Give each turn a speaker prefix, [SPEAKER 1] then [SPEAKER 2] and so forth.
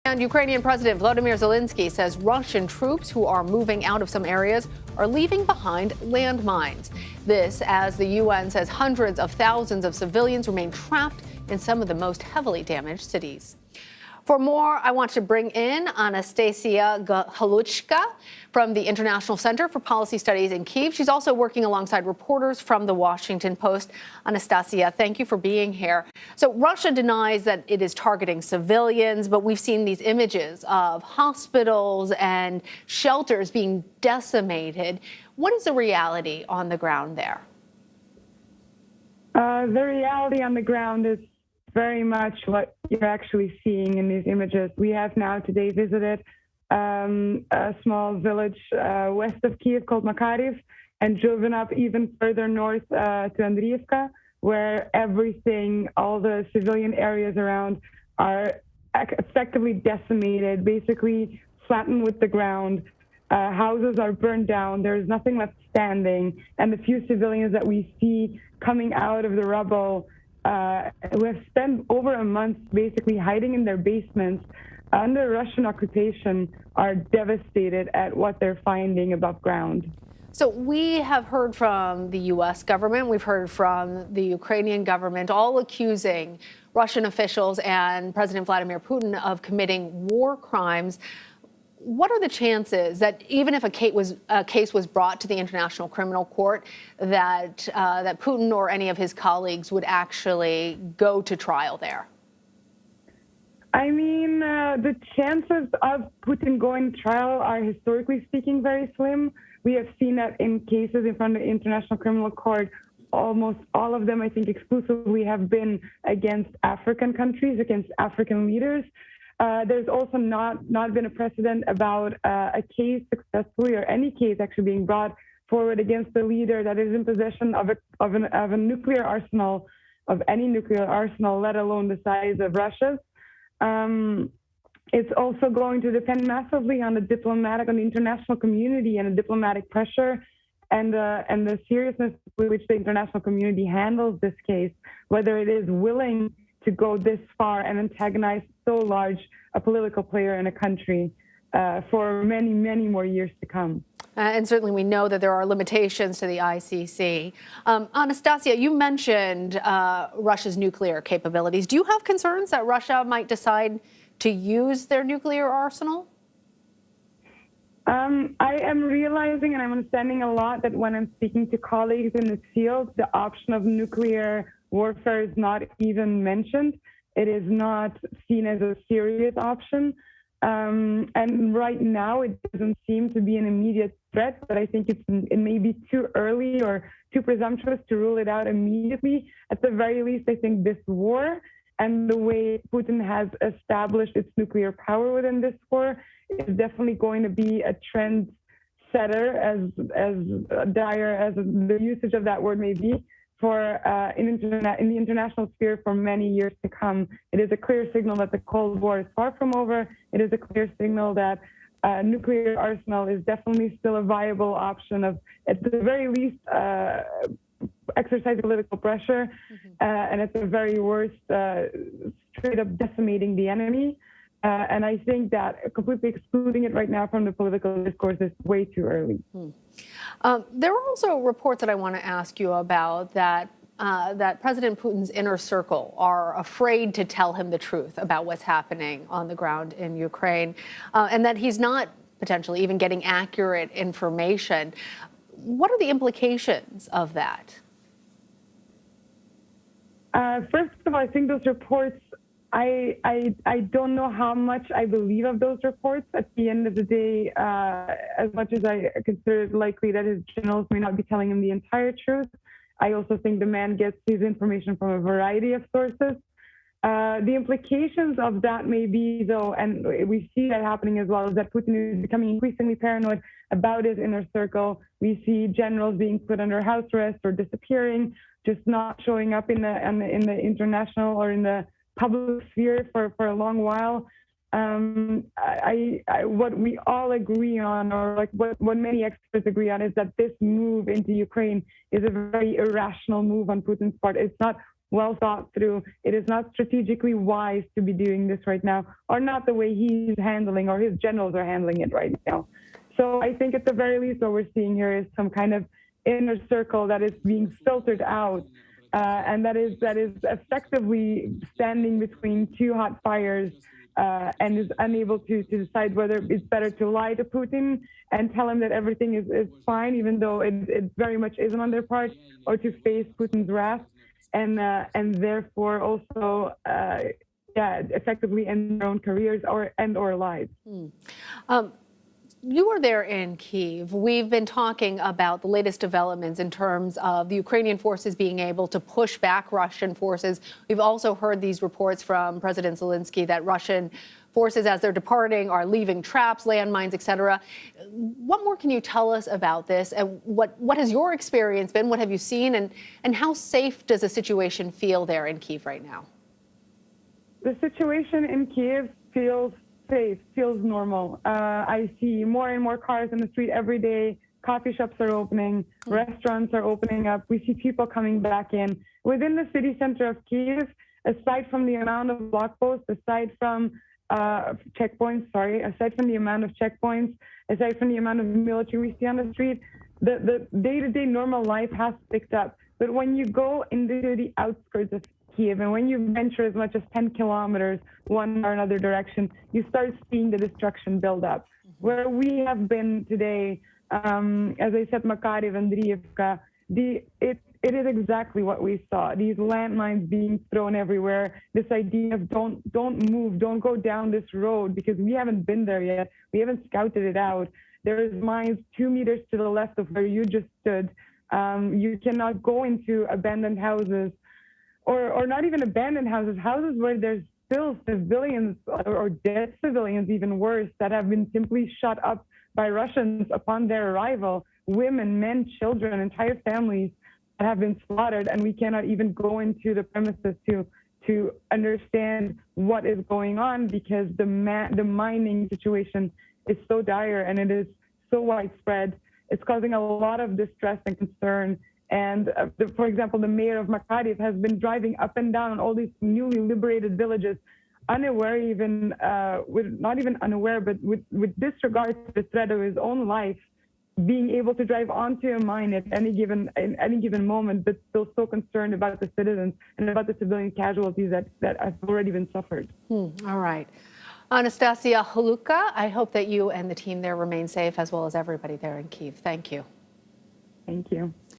[SPEAKER 1] And Ukrainian President Volodymyr Zelensky says Russian troops who are moving out of some areas are leaving behind landmines. This as the UN says hundreds of thousands of civilians remain trapped in some of the most heavily damaged cities. For more, I want to bring in Anastacia Galouchka from the International Center for Policy Studies in Kiev. She's also working alongside reporters from the Washington Post. Anastacia, thank you for being here. So Russia denies that it is targeting civilians, but we've seen these images of hospitals and shelters being decimated. What is the reality on the ground there?
[SPEAKER 2] The reality on the ground is very much what you're actually seeing in these images. We have now today visited a small village west of Kiev called Makariv and driven up even further north to Andriivka, where everything, all the civilian areas around are effectively decimated, basically flattened with the ground. Houses are burned down. There's nothing left standing. And the few civilians that we see coming out of the rubble who have spent over a month basically hiding in their basements under Russian occupation are devastated at what they're finding above ground.
[SPEAKER 1] So we have heard from the U.S. government, we've heard from the Ukrainian government, all accusing Russian officials and President Vladimir Putin of committing war crimes. What are the chances that even if a case was brought to the International Criminal Court, that Putin or any of his colleagues would actually go to trial there?
[SPEAKER 2] I mean, the chances of Putin going to trial are, historically speaking, very slim. We have seen that in cases in front of the International Criminal Court. Almost all of them, I think, exclusively have been against African countries, against African leaders. There's also not been a precedent about a case successfully, or any case actually being brought forward against a leader that is in possession of a nuclear arsenal, of any nuclear arsenal, let alone the size of Russia's. It's also going to depend massively on the international community and the diplomatic pressure and the seriousness with which the international community handles this case, whether it is willing to go this far and antagonize so large a political player in a country for many, many more years to come.
[SPEAKER 1] And certainly we know that there are limitations to the ICC. Anastacia, you mentioned Russia's nuclear capabilities. Do you have concerns that Russia might decide to use their nuclear arsenal?
[SPEAKER 2] I am realizing, and I'm understanding a lot, that when I'm speaking to colleagues in the field, the option of nuclear warfare is not even mentioned. It is not seen as a serious option. And right now, it doesn't seem to be an immediate threat, but I think it may be too early or too presumptuous to rule it out immediately. At the very least, I think this war and the way Putin has established its nuclear power within this war is definitely going to be a trend setter, as dire as the usage of that word may be, for in the international sphere for many years to come. It is a clear signal that the Cold War is far from over. It is a clear signal that nuclear arsenal is definitely still a viable option of, at the very least, exercise political pressure, and at the very worst, straight up decimating the enemy. And I think that completely excluding it right now from the political discourse is way too early.
[SPEAKER 1] There are also reports that I want to ask you about that President Putin's inner circle are afraid to tell him the truth about what's happening on the ground in Ukraine, and that he's not potentially even getting accurate information. What are the implications of that?
[SPEAKER 2] First of all, I think those reports, I don't know how much I believe of those reports. At the end of the day, as much as I consider it likely that his generals may not be telling him the entire truth, I also think the man gets his information from a variety of sources. The implications of that may be, though, and we see that happening as well, is that Putin is becoming increasingly paranoid about his inner circle. We see generals being put under house arrest or disappearing, just not showing up in the international or in the public sphere for a long while. What we all agree on, or like what many experts agree on, is that this move into Ukraine is a very irrational move on Putin's part. It's not well thought through. It is not strategically wise to be doing this right now, or not the way he's handling or his generals are handling it right now. So I think at the very least what we're seeing here is some kind of inner circle that is being filtered out, and that is effectively standing between two hot fires, and is unable to decide whether it's better to lie to Putin and tell him that everything is fine, even though it very much isn't on their part, or to face Putin's wrath, and therefore also effectively end their own careers or lives.
[SPEAKER 1] You were there in Kiev. We've been talking about the latest developments in terms of the Ukrainian forces being able to push back Russian forces. We've also heard these reports from President Zelensky that Russian forces, as they're departing, are leaving traps, landmines, etc. What more can you tell us about this? And what has your experience been? What have you seen? And how safe does the situation feel there in Kiev right now?
[SPEAKER 2] The situation in Kiev feels safe, feels normal. I see more and more cars in the street every day. Coffee shops are opening, restaurants are opening up. We see people coming back in. Within the city center of Kiev, aside from the amount of block posts, aside from aside from the amount of checkpoints, aside from the amount of military we see on the street, the day-to-day normal life has picked up. But when you go into the outskirts of Kiev, and when you venture as much as 10 kilometers one or another direction, you start seeing the destruction build up. Where we have been today, as I said, Makariv and Andriivka, it is exactly what we saw. These landmines being thrown everywhere. This idea of don't move, don't go down this road, because we haven't been there yet. We haven't scouted it out. There is mines 2 meters to the left of where you just stood. You cannot go into abandoned houses. Or not even abandoned houses, houses where there's still civilians or dead civilians, even worse, that have been simply shot up by Russians upon their arrival. Women, men, children, entire families that have been slaughtered, and we cannot even go into the premises to understand what is going on, because the mining situation is so dire and it is so widespread. It's causing a lot of distress and concern. And for example, the mayor of Makariv has been driving up and down all these newly liberated villages, unaware even, not even unaware, but with disregard to the threat of his own life, being able to drive onto a mine at any given moment, but still so concerned about the citizens and about the civilian casualties that have already been suffered.
[SPEAKER 1] All right. Anastacia Galouchka, I hope that you and the team there remain safe, as well as everybody there in Kiev. Thank you.
[SPEAKER 2] Thank you.